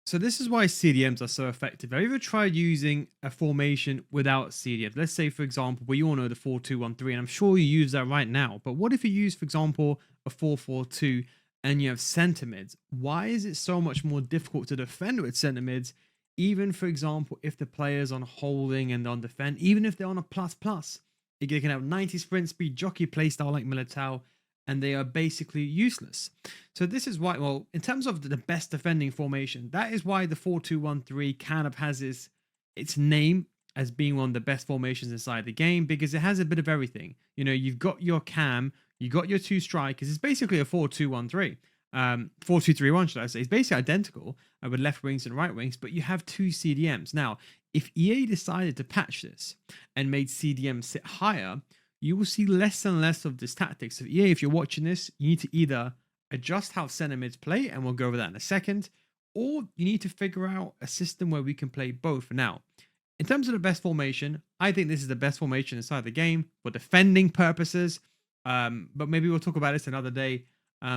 So this is why CDMs are so effective. Have you ever tried using a formation without CDMs? Let's say, for example, we all know the 4-2-1-3, and I'm sure you use that right now. But what if you use, for example, a 4-4-2 and you have center mids? Why is it so much more difficult to defend with center mids? Even, for example, if the player's on holding and on defend, even if they're on a plus plus, they can have 90 sprint speed, jockey playstyle like Militao, and they are basically useless. So this is why, well, in terms of the best defending formation, that is why the 4-2-1-3 kind of has its name as being one of the best formations inside the game, because it has a bit of everything. You know, you've got your cam, you got your two strikers. It's basically a 4-2-1-3. 4-2-3-1, should I say. It's basically identical with left wings and right wings, but you have two CDMs. Now, if EA decided to patch this and made CDMs sit higher, you will see less and less of this tactic. So EA, if you're watching this, you need to either adjust how center mids play, and we'll go over that in a second, or you need to figure out a system where we can play both. Now, in terms of the best formation, I think this is the best formation inside the game for defending purposes. But maybe we'll talk about this another day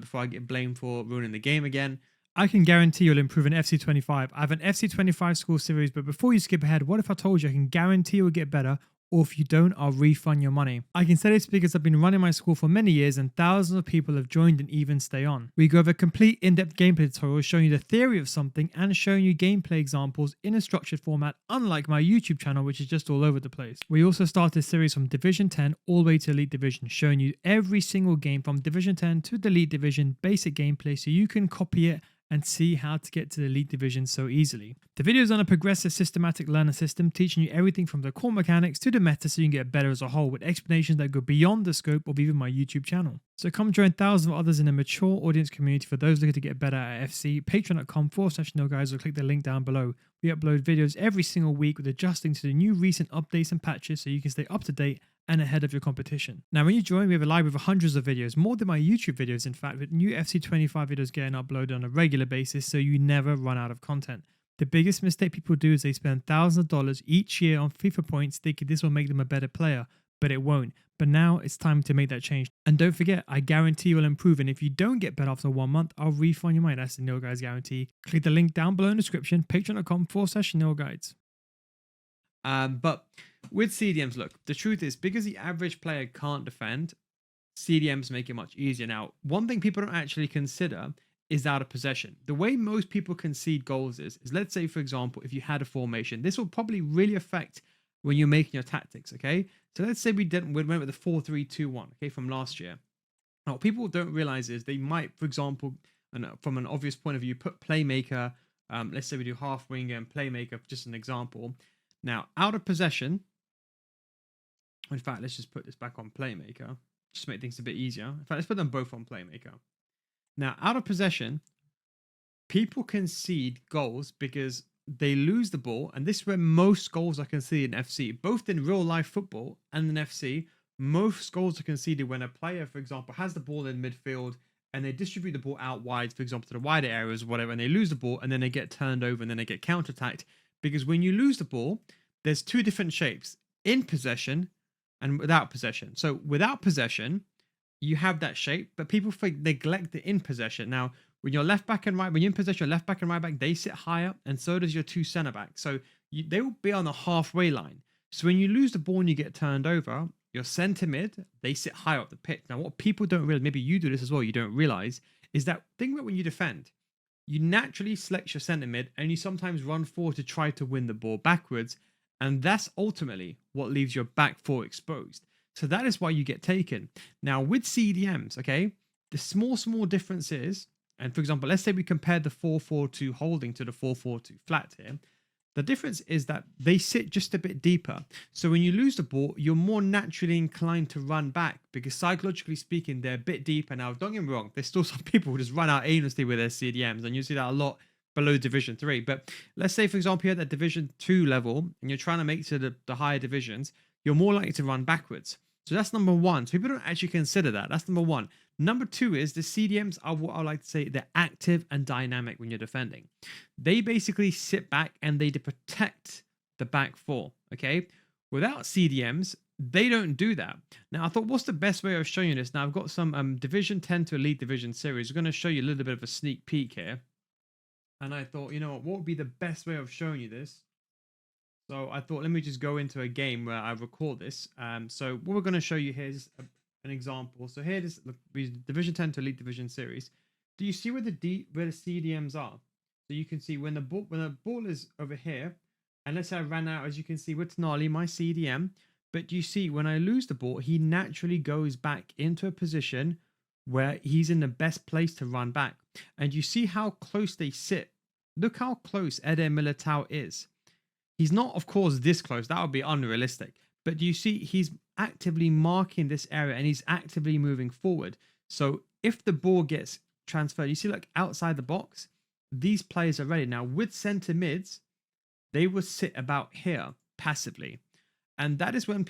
before I get blamed for ruining the game again. I can guarantee you'll improve in FC25. I have an FC25 School Series, but before you skip ahead, what if I told you I can guarantee you'll get better, or if you don't, I'll refund your money? I can say this because I've been running my school for many years and thousands of people have joined and even stay on. We go over complete in-depth gameplay tutorials showing you the theory of something and showing you gameplay examples in a structured format, unlike my YouTube channel, which is just all over the place. We also start this series from Division 10 all the way to Elite Division, showing you every single game from Division 10 to the Elite Division, basic gameplay so you can copy it and see how to get to the Elite Division so easily. The video is on a progressive systematic learner system, teaching you everything from the core mechanics to the meta so you can get better as a whole, with explanations that go beyond the scope of even my YouTube channel. So come join thousands of others in a mature audience community for those looking to get better at FC. Patreon.com/NoGuys, or click the link down below. We upload videos every single week with adjusting to the new recent updates and patches so you can stay up to date and ahead of your competition. Now, when you join, we have a library of hundreds of videos, more than my YouTube videos, in fact, with new FC25 videos getting uploaded on a regular basis so you never run out of content. The biggest mistake people do is they spend thousands of dollars each year on FIFA points thinking this will make them a better player, but it won't. But now it's time to make that change. And don't forget, I guarantee you'll improve. And if you don't get better after 1 month, I'll refund your money. That's the No Guys guarantee. Click the link down below in the description, patreon.com/No Guides. But with CDMs, look, the truth is, because the average player can't defend, CDMs make it much easier. Now, one thing people don't actually consider is out of possession. The way most people concede goals is let's say, for example, if you had a formation, this will probably really affect when you're making your tactics, okay? So let's say we went with the 4-3-2-1, okay, from last year. Now, what people don't realize is they might, for example, from an obvious point of view, put playmaker, let's say we do half winger and playmaker, just an example. Now, out of possession, in fact, let's just put this back on playmaker, just to make things a bit easier. In fact, let's put them both on playmaker. Now, out of possession, people concede goals because they lose the ball, and this is where most goals are conceded in FC, both in real life football and in FC. Most goals are conceded when a player, for example, has the ball in midfield and they distribute the ball out wide, for example, to the wider areas or whatever, and they lose the ball and then they get turned over and then they get counter-attacked. Because when you lose the ball, there's two different shapes: in possession and without possession. So without possession, you have that shape, but people neglect the in possession. Now, when you're left back and right, when you're in possession, your left back and right back, they sit higher, and so does your two centre backs. So they will be on the halfway line. So when you lose the ball and you get turned over, your centre mid, they sit higher up the pitch. Now, what people don't realize, maybe you do this as well, you don't realize, is that think about when you defend, you naturally select your centre mid and you sometimes run forward to try to win the ball backwards. And that's ultimately what leaves your back four exposed. So that is why you get taken. Now, with CDMs, okay, the small difference is, and for example, let's say we compare the 4-4-2 holding to the 4-4-2 flat here. The difference is that they sit just a bit deeper. So when you lose the ball, you're more naturally inclined to run back because psychologically speaking, they're a bit deeper. Now, don't get me wrong, there's still some people who just run out aimlessly with their CDMs, and you see that a lot below Division 3. But let's say, for example, you're at that Division 2 level and you're trying to make it to the higher divisions, you're more likely to run backwards. So that's number one. So people don't actually consider that. That's number one. Number two is the CDMs are what I like to say, they're active and dynamic when you're defending. They basically sit back and they protect the back four, okay? Without CDMs, they don't do that. Now, I thought, what's the best way of showing you this? Now, I've got some Division 10 to Elite Division series. We're going to show you a little bit of a sneak peek here. And I thought, you know what would be the best way of showing you this? So I thought, let me just go into a game where I record this. So what we're going to show you here is an example. So here is the Division 10 to Elite Division Series. Do you see where the CDMs are? So you can see when the ball is over here, and let's say I ran out, as you can see with Tonali, my CDM. But you see when I lose the ball, he naturally goes back into a position where he's in the best place to run back. And you see how close they sit. Look how close Eder Militao is. He's not, of course, this close. That would be unrealistic. But you see, he's actively marking this area and he's actively moving forward. So if the ball gets transferred, you see, like outside the box, these players are ready. Now, with centre mids, they will sit about here passively. And that is when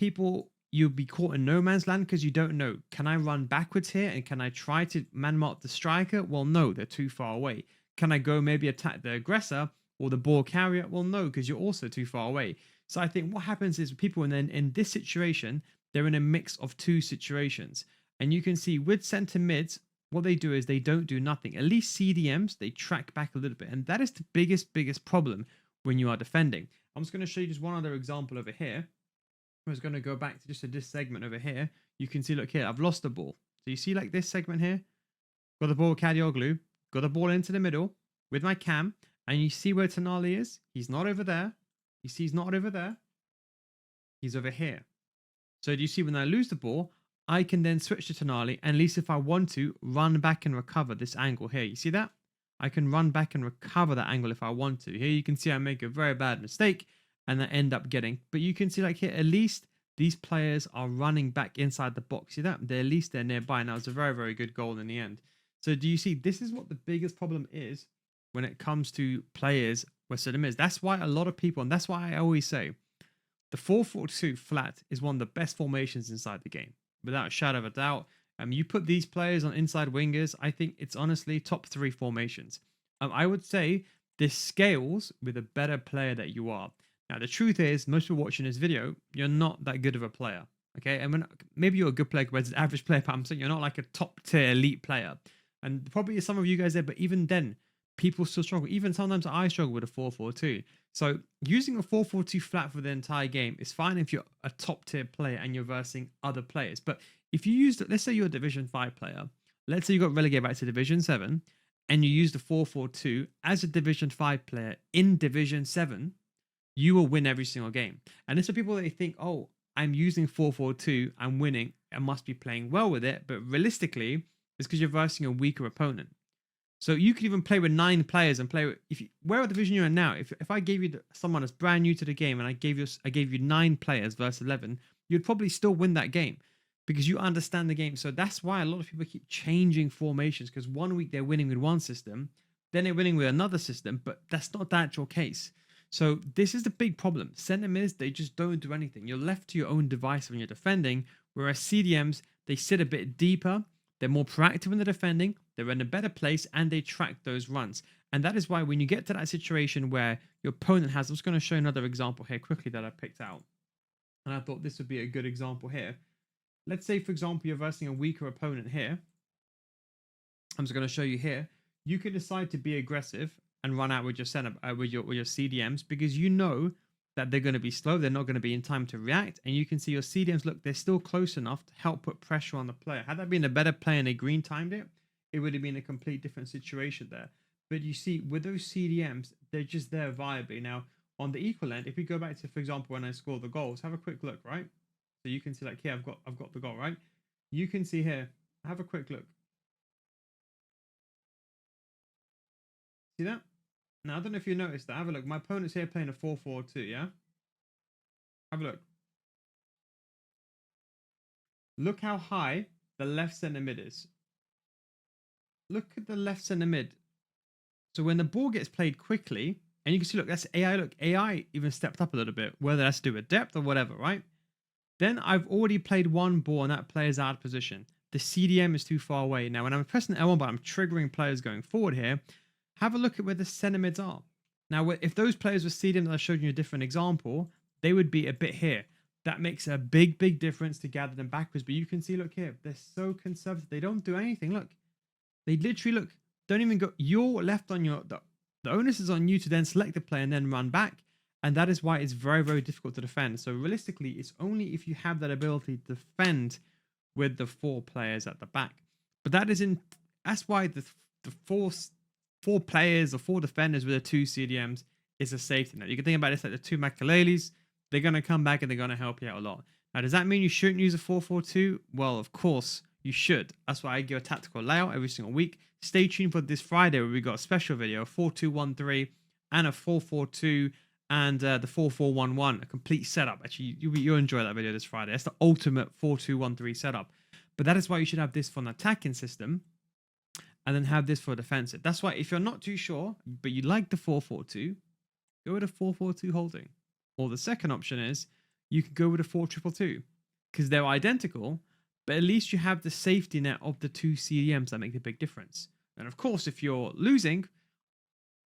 you'll be caught in no man's land because you don't know, can I run backwards here and can I try to man mark the striker? Well, no, they're too far away. Can I go maybe attack the aggressor or the ball carrier? Well, no, because you're also too far away. So I think what happens is people in this situation, they're in a mix of two situations. And you can see with center mids, what they do is they don't do nothing. At least CDMs, they track back a little bit. And that is the biggest problem when you are defending. I'm just going to show you just one other example over here. I was going to go back to just this segment over here. You can see, look here, I've lost the ball. So you see like this segment here, got the ball with Kadioglu, got the ball into the middle with my cam, and you see where Tonali is. He's not over there. You see he's not over there. He's over here. So do you see when I lose the ball, I can then switch to Tonali, and at least if I want to, run back and recover this angle here. You see that? I can run back and recover that angle if I want to. Here you can see I make a very bad mistake and I end up getting, but you can see like here, at least these players are running back inside the box. See that? They're at least they're nearby. Now it's a very good goal in the end. So do you see, this is what the biggest problem is when it comes to players where CDM is. That's why a lot of people, and that's why I always say the 4-4-2 flat is one of the best formations inside the game, without a shadow of a doubt. You put these players on inside wingers, I think it's honestly top 3 formations. I would say this scales with a better player that you are. Now, the truth is, most people watching this video, you're not that good of a player. Okay, and maybe you're a good player compared to the average player, but I'm saying you're not like a top tier elite player. And probably some of you guys there, but even then, people still struggle. Even sometimes I struggle with a 4-4-2. So using a 4-4-2 flat for the entire game is fine if you're a top tier player and you're versing other players. But if you use, let's say you're a Division 5 player, let's say you got relegated back to Division 7, and you use the 4-4-2 as a Division 5 player in Division 7, you will win every single game. And it's for people that think, oh, I'm using 4-4-2, I'm winning, I must be playing well with it. But realistically, it's because you're versing a weaker opponent. So you could even play with 9 players and play with, where division you're in now, if I gave you someone that's brand new to the game and I gave you 9 players versus 11, you'd probably still win that game because you understand the game. So that's why a lot of people keep changing formations, because one week they're winning with one system, then they're winning with another system, but that's not the actual case. So this is the big problem. Centre mids, they just don't do anything. You're left to your own device when you're defending, whereas CDMs, they sit a bit deeper, they're more proactive when they're defending, they're in a better place, and they track those runs. And that is why when you get to that situation where your opponent has, I'm just going to show another example here quickly that I picked out. And I thought this would be a good example here. Let's say, for example, you're versing a weaker opponent here. I'm just going to show you here. You can decide to be aggressive and run out with your center, with your CDMs, because you know that they're going to be slow. They're not going to be in time to react. And you can see your CDMs, look, they're still close enough to help put pressure on the player. Had that been a better player and they green timed it, it would have been a complete different situation there. But you see, with those CDMs, they're just there viably. Now, on the equal end, if we go back to, for example, when I score the goals, have a quick look, right? So you can see, like, here, I've got the goal, right? You can see here, have a quick look. See that? Now, I don't know if you noticed that. Have a look. My opponent's here playing a 4-4-2, yeah? Have a look. Look how high the left centre mid is. Look at the left centre mid. So when the ball gets played quickly, and you can see, look, that's AI. Look, AI even stepped up a little bit, whether that's to do with depth or whatever, right? Then I've already played one ball and that player's out of position. The CDM is too far away. Now, when I'm pressing L1, but I'm triggering players going forward here, have a look at where the centre mids are. Now, if those players were CDM that I showed you a different example, they would be a bit here. That makes a big difference to gather them backwards. But you can see, look here, they're so conservative. They don't do anything. Look, they literally, look, don't even go. You're left on The onus is on you to then select the player and then run back. And that is why it's very, very difficult to defend. So realistically, it's only if you have that ability to defend with the 4 players at the back. But that's why the four players or 4 defenders with the 2 CDMs is a safety net. You can think about this like the 2 Makaleles. They're going to come back and they're going to help you out a lot. Now, does that mean you shouldn't use a 4-4-2? Well, of course you should. That's why I give a tactical layout every single week. Stay tuned for this Friday where we got a special video, 4-2-1-3 and a 4-4-2 and the 4-4-1-1, a complete setup. Actually, you'll enjoy that video this Friday. That's the ultimate 4-2-1-3 setup. But that is why you should have this for an attacking system and then have this for defensive. That's why if you're not too sure, but you like the 4-4-2, go with a 4-4-2 holding. Or the second option is you could go with a 4-2-2 because they're identical, but at least you have the safety net of the 2 CDMs that make the big difference. And of course, if you're losing,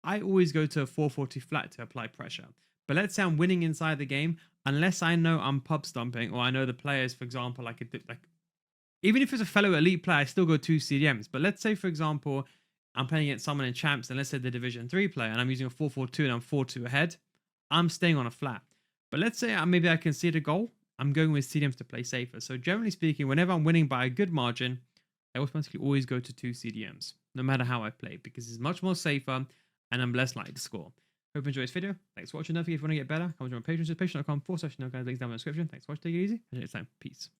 I always go to a 4-4-2 flat to apply pressure. But let's say I'm winning inside the game, unless I know I'm pub stomping or I know the players, for example, even if it's a fellow elite player, I still go 2 CDMs. But let's say, for example, I'm playing against someone in champs, and let's say the Division 3 player, and I'm using a 4-4-2 and I'm 4-2 ahead, I'm staying on a flat. But let's say maybe I concede a goal, I'm going with CDMs to play safer. So generally speaking, whenever I'm winning by a good margin, I automatically always go to 2 CDMs, no matter how I play, because it's much more safer and I'm less likely to score. Hope you enjoyed this video. Thanks for watching. Don't forget if you want to get better, come join my Patreon. Patreon.com/no guys. Links down in the description. Thanks for watching. Take it easy. Until next time. Peace.